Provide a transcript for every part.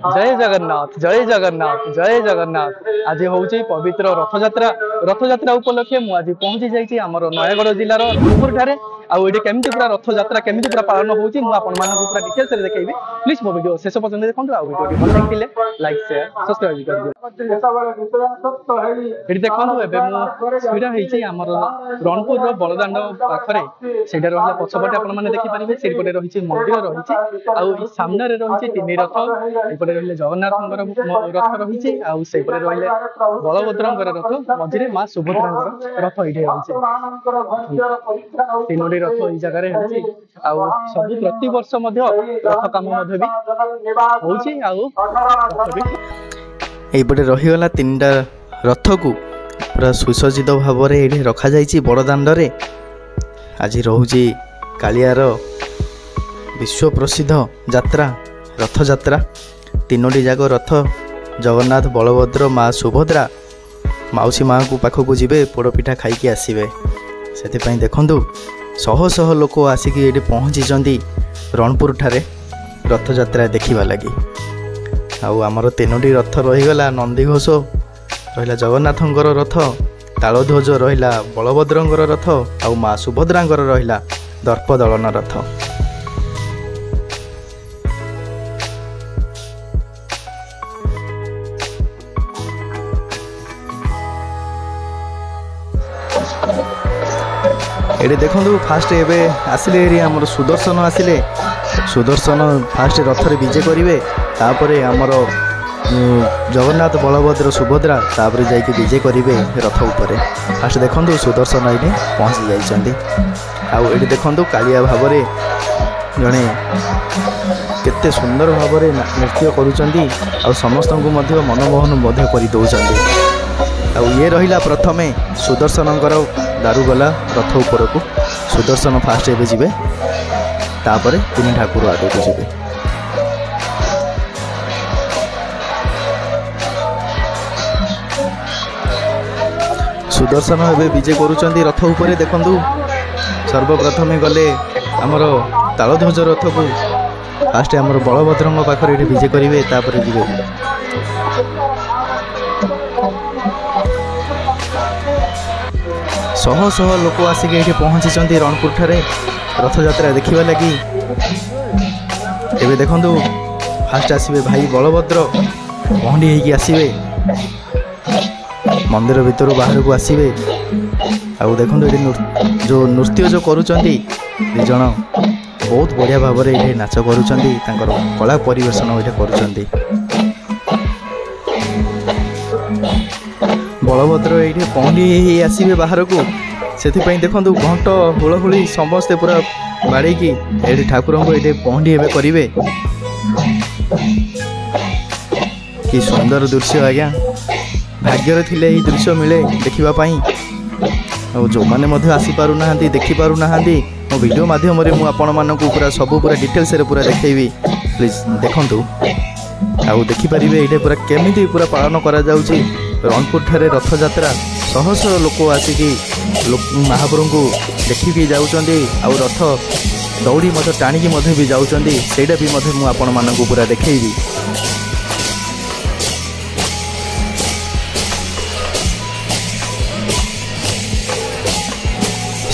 जय जगन्नाथ जय जगन्नाथ जय जगन्नाथ। आज हूँ पवित्र रथयात्रा रथयात्रा उपलक्षे मुझे पहुंची जाइए आमर नयगढ़ जिलार रंगपुर ठारे आउे केमी पूरा रथयात्रा केमी पूरा पालन होती पूरा डिटेल्स देखी प्लीज मो वीडियो शेष पर्यटन देखो आ वीडियो भल लगे लाइक शेयर सब्सक्राइब कर ये देखो छुड़ा होमर रणपुर बलदाण्ड पाखे से रहा पछपटे आपने देखिपारे से रही मंदिर रही सामने रही तीन रथ एपटे रही जगन्नाथ रथ रही आईपटे रही बलभद्र रथ मझे माँ सुभद्रा रथ ये रही तीनो रथ ये जगह सब प्रति वर्ष रथ कम होपटे रहीगला तीन रथ को पूरा सुसज्जित भाव में रखा जाइए बड़दाण्डे। आज रोचे कालियार विश्व प्रसिद्ध यात्रा रथ यात्रा तीनोटी जाक रथ जगन्नाथ बलभद्र माँ सुभद्रा माउसी माँ को पाखक जी पोड़पिठा खाई आसवे से देखु शह शह लोक आसिक ये पहुँची रणपुर ठारे रथ यात्रा देखा लगी आमर तीनोटी रथ रहीगला नंदीघोष रहा जगन्नाथंकर रथ तालध्वज रहा बलभद्रंकर रथ आउ माँ सुभद्रांकर रहा दर्पदलन रथ। ये देखो फास्ट एवं आसिले आमर सुदर्शन आसिले सुदर्शन फास्ट रथ रे विजे करेंगे तापर आमर जगन्नाथ बलभद्र सुभद्रा तापर जाइए विजे करेंगे रथ उपर फास्ट देखो सुदर्शन ये पहुँची जाइए देखो कालिया भाव जड़े केते सुंदर भाव नृत्य करुँच समस्त को मनमोहन करदे। ये रहा प्रथमे सुदर्शनकर दारुगला रथ उपर को सुदर्शन फास्ट एवं जी तापर तीन ठाकुर आगे को जी सुदर्शन एवं विजे करुँच रथ उपर देखु सर्वप्रथमे गले आमर तालध्वज रथ को फास्ट आमर बलभद्र पाखे ये विजे करेंगे तापर जी शह शह लोक आसिक ये पहुँची रणपुर ठारे रथ यात्रा देखा लगी। एवं देखु फास्ट आसवे भाई बलभद्र पहंडी होगी आसवे मंदिर भितर बाहर को आसवे देखो ये जो नृत्य जो करुँच दिज बहुत बढ़िया भाव में ये नाच कर कला परिवेशन ये कर बलभद्र ये पहंडी आसवे बाहर को से देखो घंट हुलहुली समस्ते पूरा बाड़े ये ठाकुर को ये पहंडी एवं करेंगे कि सुंदर दृश्य आज्ञा भाग्य थिले यही दृश्य मिले देखापी जो मैंने आसीपार ना देखिपार ना मो वीडियो माध्यम मुझे पूरा सब पूरा डिटेल्स पूरा देखी प्लीज देखु देखिपारे ये पूरा केमी पूरा पालन करा रणपुर ठारे रथ यात्रा शह शह लोक आसिक महाप्रभु को देखिकी जाउचंदी आउ रथ दौड़ी टाणिकी भी जाउचंदी सेटा भी मुझे पूरा देखी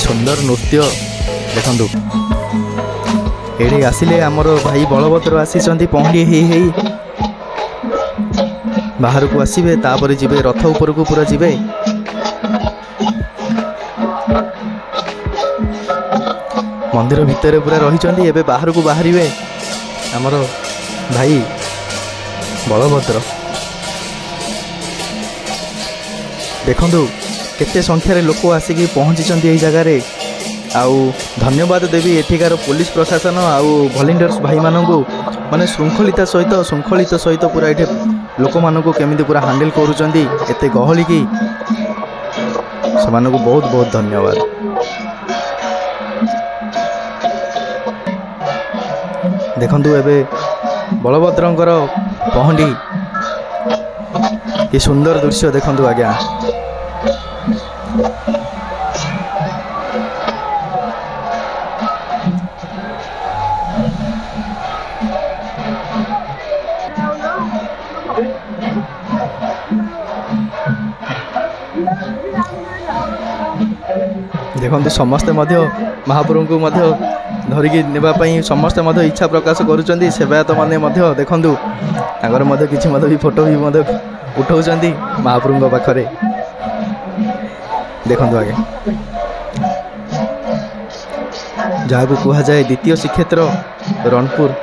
सुंदर नृत्य देखु ये आसिले आमर भाई बलभद्र आसी पहंडी हे बाहर को आसवे तापर जी रथ उपर को पूरा जीवे मंदिर भितर पूरा रही एवं बाहर को बाहर आमर भाई बलभद्र देखु केते संख्यार लोक आसिक पहुँची यही जगार आउ धन्यवाद देवी एठिकार पुलिस प्रशासन आउ भलेंटियर्स भाई मानू माने श्रृंखलित सहित पूरा ये लोक मानू केमी पूरा हैंडल करुँच एते गहली की से बहुत बहुत धन्यवाद। देखंतु एबे बलभद्रंकर पहंडी कि सुंदर दृश्य देखंतु आज्ञा। देखंतु समस्ते मध्य महाप्रभु को मध्य धरिकी नेबा पई समस्ते मध्य इच्छा प्रकाश करूचंदी। सेवायत माने मध्य देखंतु तागर मध्य किछि मध्य भी फोटो भी मध्य उठाउचंदी महाप्रभु पाखरे। देखंतु आगे जहाँ को कहा जाए द्वितीय श्रीक्षेत्र रणपुर।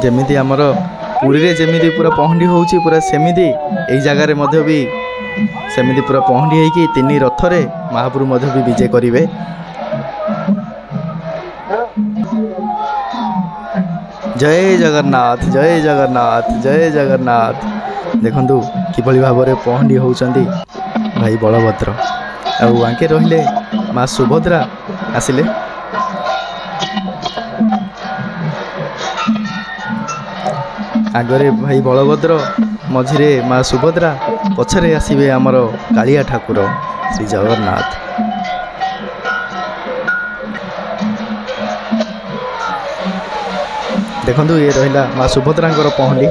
जमीती आमर पुरी रे जमीती पूरा पहंडी होउची पूरा सेमिति एई जगह रे मध्य भी सेमिति पूरा पहंडी हेकी तीन रथ रे महाप्रभु मध्य भी विजय करिवे। जय जगन्नाथ जय जगन्नाथ जय जगन्नाथ। देखंतु किभली भाव में पहंडी होउचंदी भाई बलभद्र आउ आंके रहिले माँ सुभद्रा आसिले। आगरे भाई बलभद्र मझिरे माँ सुभद्रा पछरे आसिबे आमर कालिया ठाकुर श्री जगन्नाथ। देखंतु ये रहिला माँ सुभद्रांकर पहंडी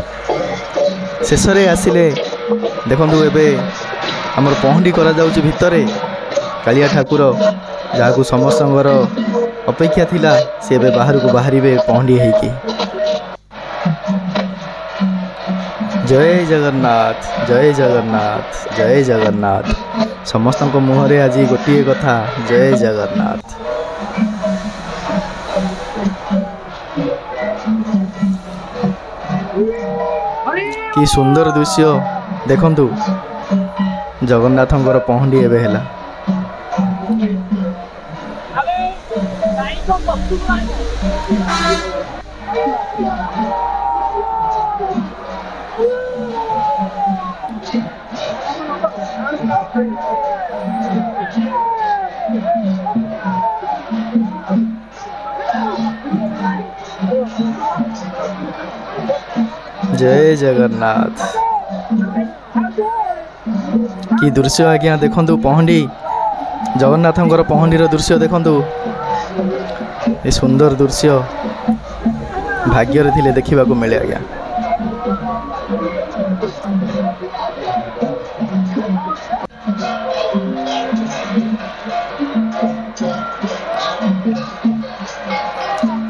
शेषरे आसिले। देखंतु एबे आमर पहंडी करा जाउची भितरे कालिया ठाकुर जहाँ को समस्तंकर अपेक्षा थिला से एबे बाहर को बाहरिबे पहंडी हेकी। जय जगन्नाथ जय जगन्नाथ जय जगन्नाथ। समस्त मुहरे आज गोटे कथा जय जगन्नाथ। कि सुंदर दृश्य देखंतु जगन्नाथंकर पहंडी एबे हेला। जय जगन्नाथ। कि दृश्य आज्ञा देखंतु पहंडी जगन्नाथंकर पहंडीर दृश्य देखंतु ए सुंदर दृश्य भाग्य थिले देखा मिले आज्ञा।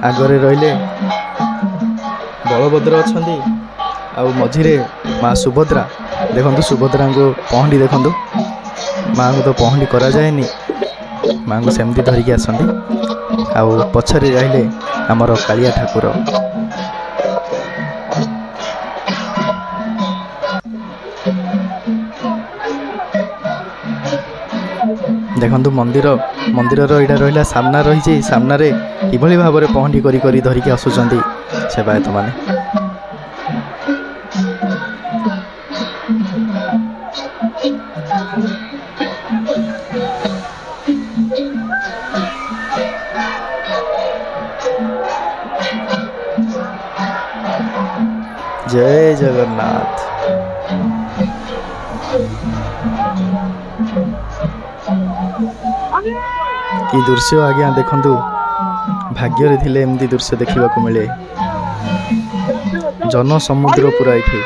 आगरे रहिले बलभद्र अच्छा आउ मझिरे माँ सुभद्रा। देखंतु सुभद्रा को पहंडी देखंतु माँ को तो पहंडी करा जाएनी माँ को सेमती धरिकी आसंती आउ पछरे रहिले आमर कालिया ठाकुर। देखंतु मंदिर इटा रहिला सामना रही सामने किभली भाव में पहंडी करी करी धरिकी आसुचंदी सेवायत माने। जय जगन्नाथ। कि दृश्य आज्ञा देखंतु भाग्य थिले एमती दृश्य देखा मिले। जन समुद्र पूरा ये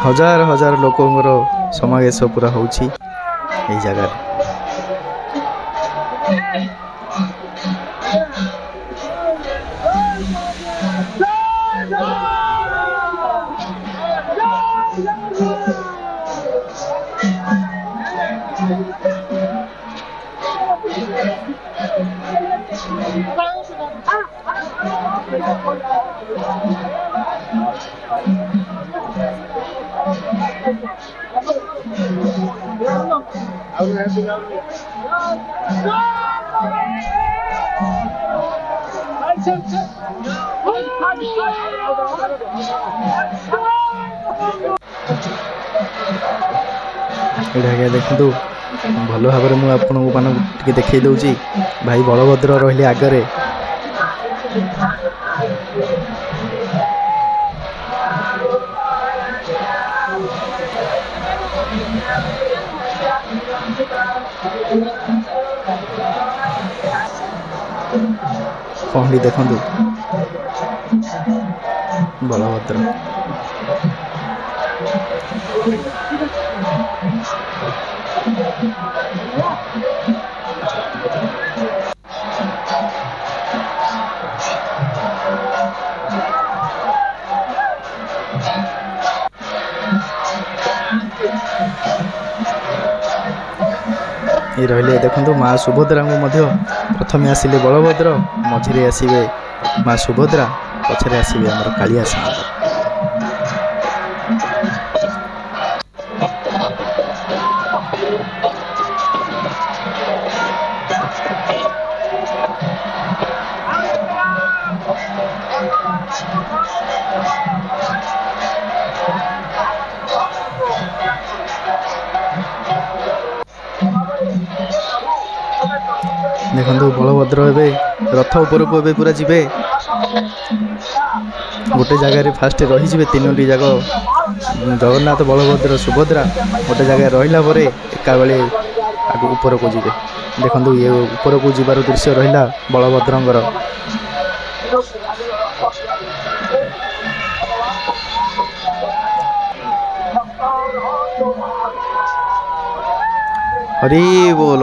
हजार हजार लोकंर समावेश पूरा होउछि एई जगह। ଏଇଟା ଆଜ୍ଞା ଦେଖନ୍ତୁ ଭଲ ଭାବରେ ମୁଁ ଆପଣଙ୍କୁ ଟିକେ ଦେଖେଇ ଦେଉଛି। ଭାଇ ବଳଭଦ୍ର ରହିଲେ ଆଗରେ, ପହଣ୍ଡି ଦେଖନ୍ତୁ ବଳଭଦ୍ର। ଏ ରହିଲେ ଦେଖନ୍ତୁ ମା ସୁଭଦ୍ରାଙ୍କୁ ମଧ୍ୟ ପ୍ରଥମେ ଆସିଲେ ବଳଭଦ୍ର, ମଝିରେ ଆସିବେ ମା ସୁଭଦ୍ରା, ପଛରେ ଆସିବେ ଆମର କାଳିଆ ସାଆନ୍ତ। ଦେଖନ୍ତୁ ବଳଭଦ୍ର ଏବେ ରଥ ଉପରକୁ ଏବେ ପୁରା ଯିବେ। ଗୋଟେ ଜାଗାରେ ଫାଷ୍ଟ ରହିଯିବେ, ତିନୋଟି ଯାକ ଜଗନ୍ନାଥ, ବଳଭଦ୍ର, ସୁଭଦ୍ରା ଗୋଟେ ଜାଗାରେ ରହିଲା ପରେ ଏକାବେଳେ ଆଗକୁ ଉପରକୁ ଯିବେ। ଦେଖନ୍ତୁ ଇଏ ଉପରକୁ ଯିବାର ଦୃଶ୍ୟ ରହିଲା ବଳଭଦ୍ରଙ୍କର। ହରି ବୋଲ।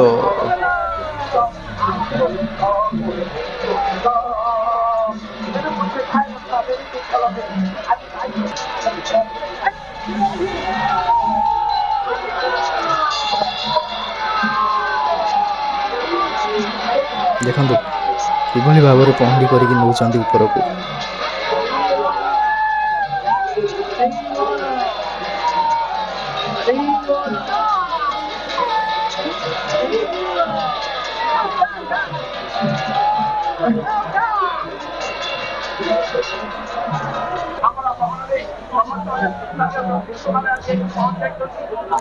ଦେଖନ୍ତୁ କିଭଳି ଭାବରେ ପହଣ୍ଡି କରିକି ନେଉଛନ୍ତି ଉପରକୁ।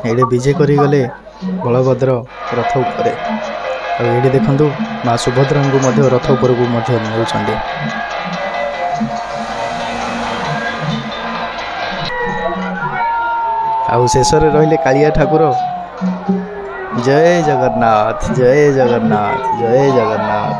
ଏଇଠି ବିଜେ କରିଗଲେ ବଳଭଦ୍ର ରଥ ଉପରେ। ଆଉ ଏଇଠି ଦେଖନ୍ତୁ ମା ସୁଭଦ୍ରାଙ୍କୁ ମଧ୍ୟ ରଥ ଉପରକୁ ମଧ୍ୟ ନେଉଛନ୍ତି। ଆଉ ଶେଷରେ ରହିଲେ କାଳିଆ ଠାକୁର। ଜୟ ଜଗନ୍ନାଥ, ଜୟ ଜଗନ୍ନାଥ, ଜୟ ଜଗନ୍ନାଥ।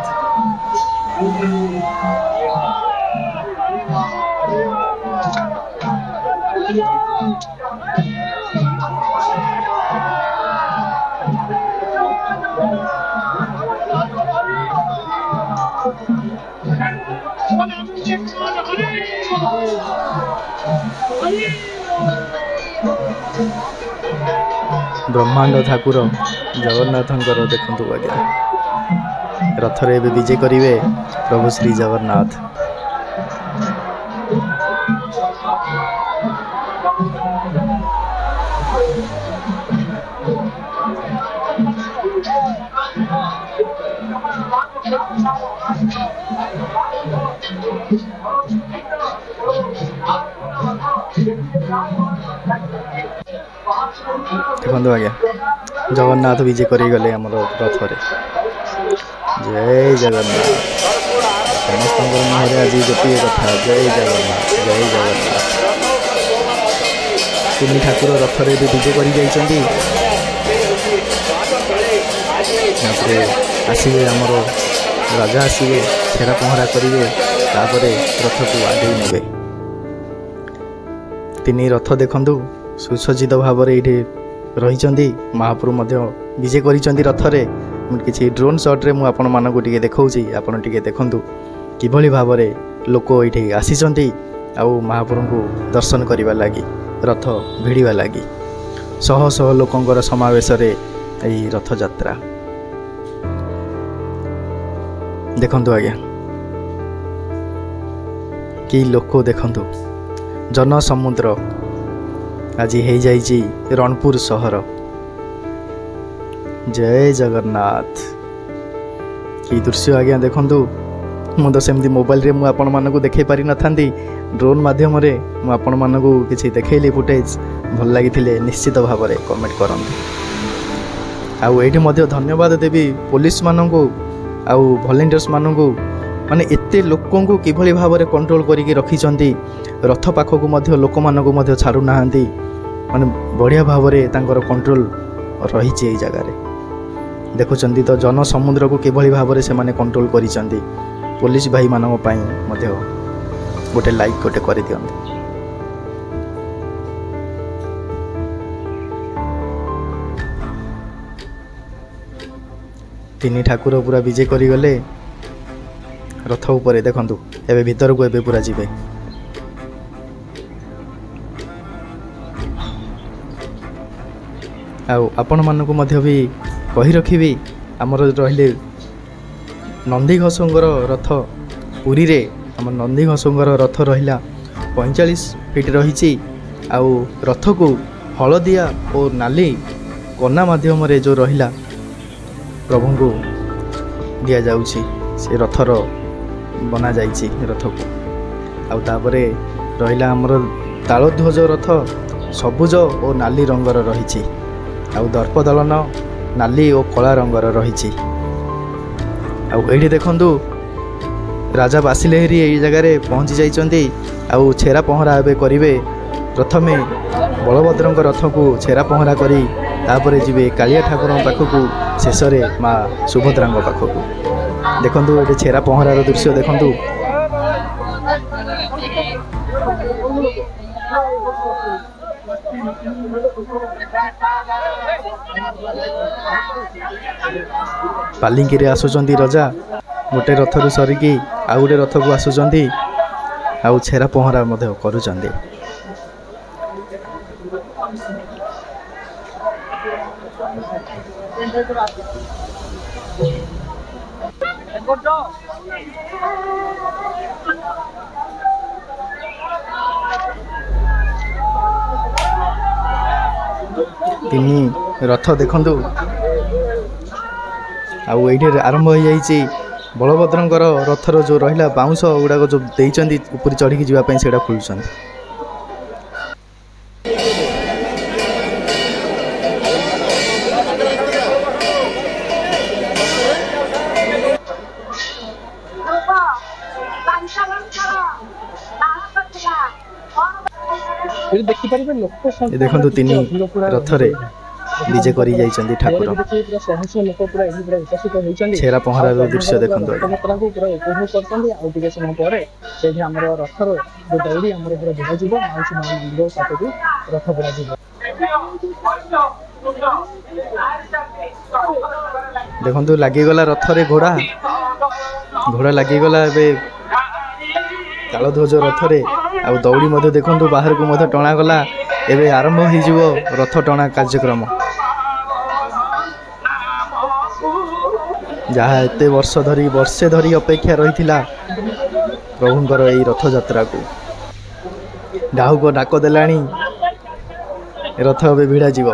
ବ୍ରହ୍ମାଣ୍ଡ ଠାକୁର ଜଗନ୍ନାଥଙ୍କର ଦେଖନ୍ତୁ ଆଜ୍ଞା ରଥରେ ଏବେ ବିଜେ କରିବେ ପ୍ରଭୁ ଶ୍ରୀ ଜଗନ୍ନାଥ। ଦେଖନ୍ତୁ ଆଜ୍ଞା ଜଗନ୍ନାଥ ବିଜେ କରିଗଲେ ଆମର ରଥରେ। ଜୟ ଜଗନ୍ନାଥ। ସମସ୍ତଙ୍କର ମୁହଁରେ ଆଜି ଗୋଟିଏ କଥା, ଜୟ ଜଗନ୍ନାଥ, ଜୟ ଜଗନ୍ନାଥ। ତିନି ଠାକୁର ରଥରେ ଏବେ ବିଜେ କରି ଯାଇଛନ୍ତି। ତାପରେ ଆସିବେ ଆମର ରାଜା, ଆସିବେ ଛେରା ପହଁରା କରିବେ, ତାପରେ ରଥକୁ ଆଗେଇ ନେବେ। ତିନି ରଥ ଦେଖନ୍ତୁ ସୁସଜ୍ଜିତ ଭାବରେ ଏଇଠି ରହିଛନ୍ତି। ମହାପ୍ରଭୁ ମଧ୍ୟ ବିଜେ କରିଛନ୍ତି ରଥରେ। ମୁଁ କିଛି ଡ୍ରୋନ୍ ସଟ୍ରେ ମୁଁ ଆପଣମାନଙ୍କୁ ଟିକେ ଦେଖାଉଛି, ଆପଣ ଟିକେ ଦେଖନ୍ତୁ କିଭଳି ଭାବରେ ଲୋକ ଏଇଠି ଆସିଛନ୍ତି ଆଉ ମହାପ୍ରଭୁଙ୍କୁ ଦର୍ଶନ କରିବା ଲାଗି, ରଥ ଭିଡ଼ିବା ଲାଗି। ଶହ ଶହ ଲୋକଙ୍କର ସମାବେଶରେ ଏହି ରଥଯାତ୍ରା। ଦେଖନ୍ତୁ ଆଜ୍ଞା କି ଲୋକ, ଦେଖନ୍ତୁ ଜନସମୁଦ୍ର ଆଜି ହେଇଯାଇଛି ରଣପୁର ସହର। ଜୟ ଜଗନ୍ନାଥ। କି ଦୃଶ୍ୟ ଆଜ୍ଞା ଦେଖନ୍ତୁ, ମୁଁ ତ ସେମିତି ମୋବାଇଲରେ ମୁଁ ଆପଣମାନଙ୍କୁ ଦେଖାଇ ପାରିନଥାନ୍ତି, ଡ୍ରୋନ୍ ମାଧ୍ୟମରେ ମୁଁ ଆପଣମାନଙ୍କୁ କିଛି ଦେଖାଇଲି ଫୁଟେଜ୍। ଭଲ ଲାଗିଥିଲେ ନିଶ୍ଚିତ ଭାବରେ କମେଣ୍ଟ କରନ୍ତୁ। ଆଉ ଏଇଠି ମଧ୍ୟ ଧନ୍ୟବାଦ ଦେବି ପୋଲିସମାନଙ୍କୁ ଆଉ ଭଲେଣ୍ଟିୟର୍ସମାନଙ୍କୁ, ମାନେ ଏତେ ଲୋକଙ୍କୁ କିଭଳି ଭାବରେ କଣ୍ଟ୍ରୋଲ କରିକି ରଖିଛନ୍ତି। ରଥ ପାଖକୁ ମଧ୍ୟ ଲୋକମାନଙ୍କୁ ମଧ୍ୟ ଛାଡ଼ୁନାହାନ୍ତି, ମାନେ ବଢ଼ିଆ ଭାବରେ ତାଙ୍କର କଣ୍ଟ୍ରୋଲ ରହିଛି ଏଇ ଜାଗାରେ। ଦେଖୁଛନ୍ତି ତ ଜନସମୁଦ୍ରକୁ କିଭଳି ଭାବରେ ସେମାନେ କଣ୍ଟ୍ରୋଲ କରିଛନ୍ତି। ପୋଲିସ ଭାଇମାନଙ୍କ ପାଇଁ ମଧ୍ୟ ଗୋଟେ ଲାଇକ୍ ଗୋଟେ କରିଦିଅନ୍ତୁ। ତିନି ଠାକୁର ପୁରା ବିଜେ କରିଗଲେ ରଥ ଉପରେ। ଦେଖନ୍ତୁ ଏବେ ଭିତରକୁ ଏବେ ପୁରା ଯିବେ। ଆଉ ଆପଣମାନଙ୍କୁ ମଧ୍ୟ ବି କହି ରଖିବି, ଆମର ରହିଲେ ନନ୍ଦିଘୋଷଙ୍କର ରଥ ପୁରୀରେ, ଆମର ନନ୍ଦିଘୋଷଙ୍କର ରଥ ରହିଲା 45 ଫିଟ୍ ରହିଛି। ଆଉ ରଥକୁ ହଳଦିଆ ଓ ନାଲି କନା ମାଧ୍ୟମରେ ଯେଉଁ ରହିଲା ପ୍ରଭୁଙ୍କୁ ଦିଆଯାଉଛି, ସେ ରଥର ବନାଯାଇଛି ରଥକୁ। ଆଉ ତାପରେ ରହିଲା ଆମର ତାଳଧ୍ୱଜ ରଥ, ସବୁଜ ଓ ନାଲି ରଙ୍ଗର ରହିଛି। ଆଉ ଦର୍ପଦଳନ ନାଲି ଓ କଳା ରଙ୍ଗର ରହିଛି। ଆଉ ଏଇଠି ଦେଖନ୍ତୁ ରାଜା ବାସିଲେହେରି ଏଇ ଜାଗାରେ ପହଞ୍ଚି ଯାଇଛନ୍ତି। ଆଉ ଛେରା ପହଁରା ଏବେ କରିବେ। ପ୍ରଥମେ ବଳଭଦ୍ରଙ୍କ ରଥକୁ ଛେରା ପହଁରା କରି ତାପରେ ଯିବେ କାଳିଆ ଠାକୁରଙ୍କ ପାଖକୁ, ଶେଷରେ ମା ସୁଭଦ୍ରାଙ୍କ ପାଖକୁ। ଦେଖନ୍ତୁ ଏଠି ଛେରା ପହଁରାର ଦୃଶ୍ୟ ଦେଖନ୍ତୁ। ପାଲିଙ୍କିରେ ଆସୁଛନ୍ତି ରଜା, ଗୋଟେ ରଥରୁ ସରିକି ଆଉ ଗୋଟେ ରଥକୁ ଆସୁଛନ୍ତି। ଆଉ ଛେରା ପହଁରା ମଧ୍ୟ କରୁଛନ୍ତି। ତିନି ରଥ ଦେଖନ୍ତୁ। ଆଉ ଏଇଠି ଆରମ୍ଭ ହୋଇଯାଇଛି ବଳଭଦ୍ରଙ୍କର ରଥର ଯେଉଁ ରହିଲା ବାଉଁଶ ଗୁଡ଼ାକ ଯେଉଁ ଦେଇଛନ୍ତି ଉପରେ ଚଢ଼ିକି ଯିବା ପାଇଁ, ସେଇଟା ଖୋଲୁଛନ୍ତି। ଦେଖିପାରିବେ ଲୋକ ଦେଖନ୍ତୁ ତିନି ରଥରେ ବିଜେ କରି ଯାଇଛନ୍ତି ଠାକୁର। ଛେରା ପହଁରାର ଦୃଶ୍ୟ ଦେଖନ୍ତୁ। ରଥଯାତ୍ରାକୁ ପୁରା ଉପଭୋଗ କରୁଛନ୍ତି। ଆଉ ଟିକେ ସମୟ ପରେ ସେଇଠି ଆମର ରଥର ଯୋଉ ଦଉଡ଼ି ଆମର ପୁରା ଭିଡ଼ାଯିବ, ମାଉସୀ ମା ମନ୍ଦିର ପାଖକୁ ରଥ ଭିଡ଼ାଯିବ। ଦେଖନ୍ତୁ ଲାଗିଗଲା ରଥରେ ଘୋଡ଼ା, ଘୋଡ଼ା ଲାଗିଗଲା ଏବେ ତାଳଧ୍ୱଜ ରଥରେ। ଆଉ ଦଉଡ଼ି ମଧ୍ୟ ଦେଖନ୍ତୁ ବାହାରକୁ ମଧ୍ୟ ଟଣାଗଲା। ଏବେ ଆରମ୍ଭ ହୋଇଯିବ ରଥ ଟଣା କାର୍ଯ୍ୟକ୍ରମ, ଯାହା ଏତେ ବର୍ଷ ଧରି ବର୍ଷେ ଧରି ଅପେକ୍ଷା ରହିଥିଲା ପ୍ରଭୁଙ୍କର ଏହି ରଥଯାତ୍ରାକୁ। ଡାହୁକ ଡାକ ଦେଲାଣି, ରଥ ଏବେ ଭିଡ଼ାଯିବ।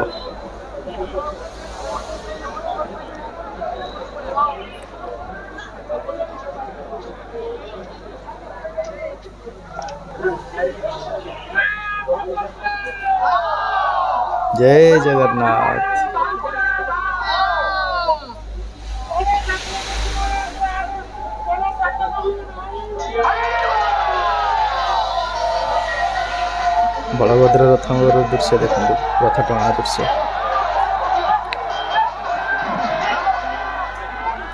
ଜୟ ଜଗନ୍ନାଥ। ବଳଭଦ୍ର ରଥଙ୍କର ଦୃଶ୍ୟ ଦେଖନ୍ତୁ, ରଥ ଟଣା ଦୃଶ୍ୟ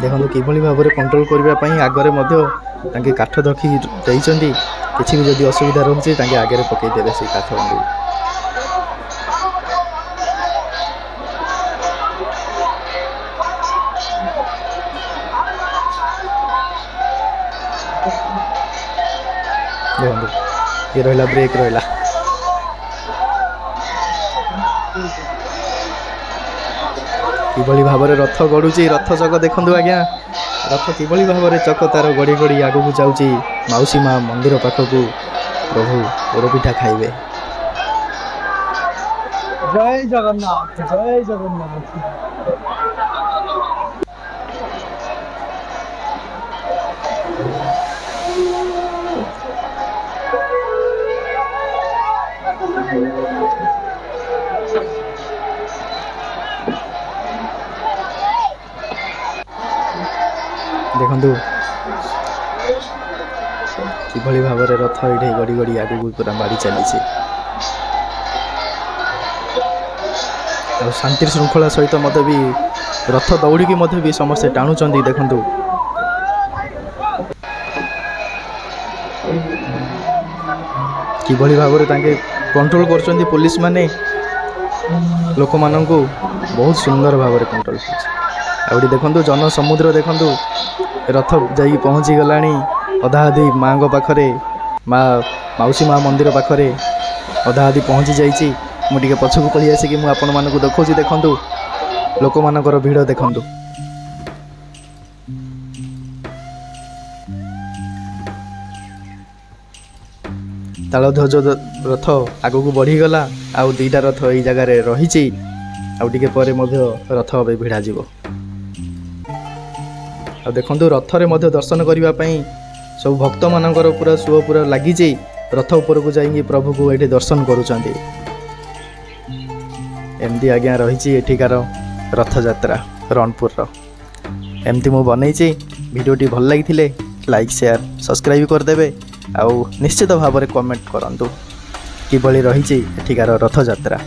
ଦେଖନ୍ତୁ କିଭଳି ଭାବରେ କଣ୍ଟ୍ରୋଲ କରିବା ପାଇଁ ଆଗରେ ମଧ୍ୟ ତାଙ୍କେ କାଠ ରଖି ଦେଇଛନ୍ତି। କିଛି ବି ଯଦି ଅସୁବିଧା ରହୁଛି ତାଙ୍କେ ଆଗରେ ପକାଇଦେବେ ସେଇ କାଠ। ଦେଖନ୍ତୁ ଇଏ ରହିଲା ବ୍ରେକ୍ ରହିଲା। କିଭଳି ଭାବରେ ରଥ ଗଡ଼ୁଛି, ରଥ ଚକ ଦେଖନ୍ତୁ ଆଜ୍ଞା। ରଥ କିଭଳି ଭାବରେ ଚକ ତାର ଗଡ଼ି ଗଡ଼ି ଆଗକୁ ଯାଉଛି ମାଉସୀ ମା ମନ୍ଦିର ପାଖକୁ। ପ୍ରଭୁ ପୋଡ଼ପିଠା ଖାଇବେ। ଜୟ ଜଗନ୍ନାଥ, ଜୟ ଜଗନ୍ନାଥ। ଦେଖନ୍ତୁ କିଭଳି ଭାବରେ ରଥ ଏଠି ଗଡ଼ି ଗଡ଼ି ଆଗକୁ ପୁରା ମାଡ଼ି ଚାଲିଛି। ଆଉ ଶାନ୍ତି ଶୃଙ୍ଖଳା ସହିତ ମଧ୍ୟ ବି ରଥ ଦୌଡ଼ିକି ମଧ୍ୟ ବି ସମସ୍ତେ ଟାଣୁଛନ୍ତି। ଦେଖନ୍ତୁ କିଭଳି ଭାବରେ ତାଙ୍କେ କଣ୍ଟ୍ରୋଲ କରୁଛନ୍ତି ପୋଲିସ ମାନେ ଲୋକମାନଙ୍କୁ, ବହୁତ ସୁନ୍ଦର ଭାବରେ କଣ୍ଟ୍ରୋଲ କରୁଛି। ଆଉ ଏଠି ଦେଖନ୍ତୁ ଜନସମୁଦ୍ର, ଦେଖନ୍ତୁ ରଥ ଯାଇକି ପହଞ୍ଚି ଗଲାଣି ଅଧା ଅଧି ମାଆଙ୍କ ପାଖରେ, ମାଉସୀ ମା ମନ୍ଦିର ପାଖରେ ଅଧା ଅଧି ପହଞ୍ଚି ଯାଇଛି। ମୁଁ ଟିକେ ପଛକୁ ପଳେଇ ଆସିକି ମୁଁ ଆପଣମାନଙ୍କୁ ଦେଖାଉଛି। ଦେଖନ୍ତୁ ଲୋକମାନଙ୍କର ଭିଡ଼ ଦେଖନ୍ତୁ। ତାଳଧ୍ୱଜ ରଥ ଆଗକୁ ବଢ଼ିଗଲା। ଆଉ ଦୁଇଟା ରଥ ଏଇ ଜାଗାରେ ରହିଛି। ଆଉ ଟିକେ ପରେ ମଧ୍ୟ ରଥ ଏବେ ଭିଡ଼ାଯିବ। ଆଉ ଦେଖନ୍ତୁ ରଥରେ ମଧ୍ୟ ଦର୍ଶନ କରିବା ପାଇଁ ସବୁ ଭକ୍ତମାନଙ୍କର ପୁରା ସୁଅ ପୁରା ଲାଗିଛି। ରଥ ଉପରକୁ ଯାଇକି ପ୍ରଭୁକୁ ଏଠି ଦର୍ଶନ କରୁଛନ୍ତି। ଏମିତି ଆଜ୍ଞା ରହିଛି ଏଠିକାର ରଥଯାତ୍ରା ରଣପୁରର। ଏମିତି ମୁଁ ବନେଇଛି। ଭିଡ଼ିଓଟି ଭଲ ଲାଗିଥିଲେ ଲାଇକ୍ ସେୟାର ସବସ୍କ୍ରାଇବ୍ କରିଦେବେ। ଆଉ ନିଶ୍ଚିତ ଭାବରେ କମେଣ୍ଟ କରନ୍ତୁ କିଭଳି ରହିଛି ଏଠିକାର ରଥଯାତ୍ରା।